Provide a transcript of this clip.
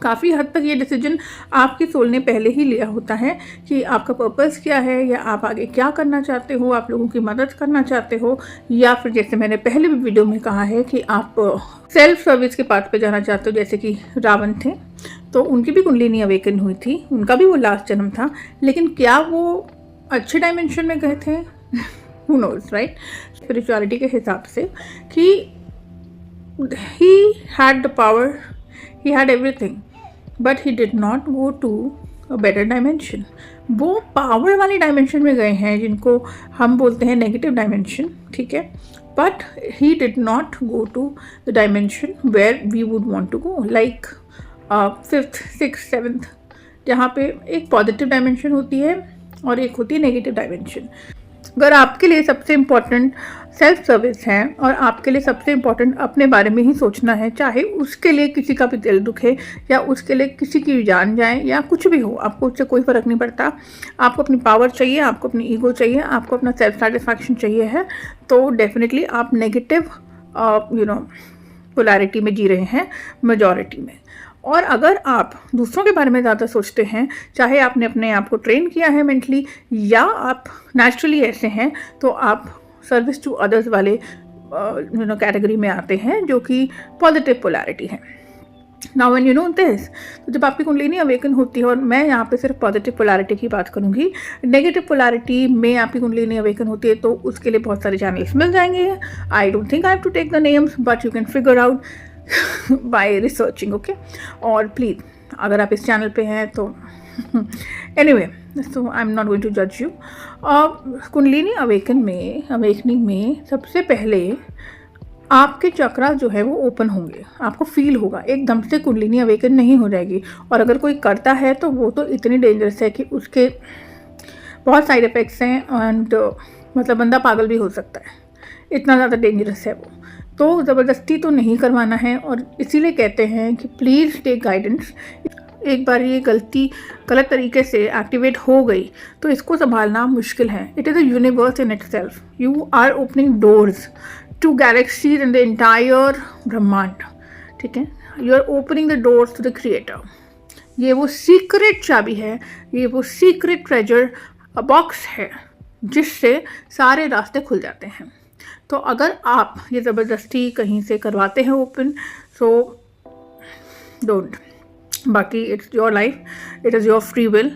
काफ़ी हद तक ये डिसीजन आपकी सोल ने पहले ही लिया होता है कि आपका पर्पस क्या है, या आप आगे क्या करना चाहते हो, आप लोगों की मदद करना चाहते हो, या फिर जैसे मैंने पहले भी वीडियो में कहा है कि आप सेल्फ सर्विस के पाथ पे जाना चाहते हो। जैसे कि रावण थे तो उनकी भी कुंडलिनी अवेकन हुई थी, उनका भी वो लास्ट जन्म था, लेकिन क्या वो अच्छे डायमेंशन में गए थे? Who knows, right? स्पिरिचुअलिटी के हिसाब से कि he had the power, he had everything, but he did not go to a better dimension. वो पावर वाली डायमेंशन में गए हैं जिनको हम बोलते हैं नेगेटिव डायमेंशन, ठीक है, but he did not go to the dimension where we would want to go, like 5th 6th 7th, जहाँ पे एक पॉजिटिव डायमेंशन होती है और एक होती है नेगेटिव डायमेंशन। अगर आपके लिए सबसे इम्पॉर्टेंट सेल्फ सर्विस है और आपके लिए सबसे इम्पॉर्टेंट अपने बारे में ही सोचना है, चाहे उसके लिए किसी का भी दिल दुखे या उसके लिए किसी की जान जाए या कुछ भी हो, आपको उससे कोई फ़र्क नहीं पड़ता। आपको अपनी पावर चाहिए, आपको अपनी ईगो चाहिए, आपको अपना सेल्फ सेटिस्फैक्शन चाहिए है, तो डेफिनेटली आप नेगेटिव पोलैरिटी में जी रहे हैं मेजॉरिटी में। और अगर आप दूसरों के बारे में ज़्यादा सोचते हैं, चाहे आपने अपने आप को ट्रेन किया है मेंटली या आप नेचुरली ऐसे हैं, तो आप सर्विस टू अदर्स वाले कैटेगरी में आते हैं, जो कि पॉजिटिव पोलैरिटी है। Now when you know this, तो जब आपकी कुंडलिनी अवेकन होती है, और मैं यहाँ पे सिर्फ पॉजिटिव पोलैरिटी की बात करूँगी, नेगेटिव पोलैरिटी में आपकी कुंडलिनी अवेकन होती है तो उसके लिए बहुत सारे चैनल्स मिल जाएंगे। I don't think I have to take the names, but you can figure out by researching, okay. और प्लीज़ अगर आप इस चैनल पे हैं तो anyway, so I am not going to जज यू। कुंडलिनी अवेकनिंग में सबसे पहले आपके चक्रा जो है वो ओपन होंगे, आपको फील होगा, एकदम से कुंडलिनी अवेकन नहीं हो जाएगी। और अगर कोई करता है तो वो तो इतनी डेंजरस है कि उसके बहुत साइड इफ़ेक्ट्स हैं, एंड मतलब बंदा पागल भी हो सकता है, इतना ज़्यादा डेंजरस है वो। तो ज़बरदस्ती तो नहीं करवाना है, और इसीलिए कहते हैं कि प्लीज़ टेक गाइडेंस। एक बार ये गलत तरीके से एक्टिवेट हो गई तो इसको संभालना मुश्किल है। It is a universe in itself, you are opening doors to galaxies in the entire ब्रह्मांड, ठीक है, you are opening the doors to the creator. ये वो सीक्रेट चाबी है, ये वो सीक्रेट ट्रेजर बॉक्स है जिससे सारे रास्ते खुल जाते हैं। तो अगर आप ये ज़बरदस्ती कहीं से करवाते हैं ओपन, सो डोंट। बाकी it's your life, it is your free will.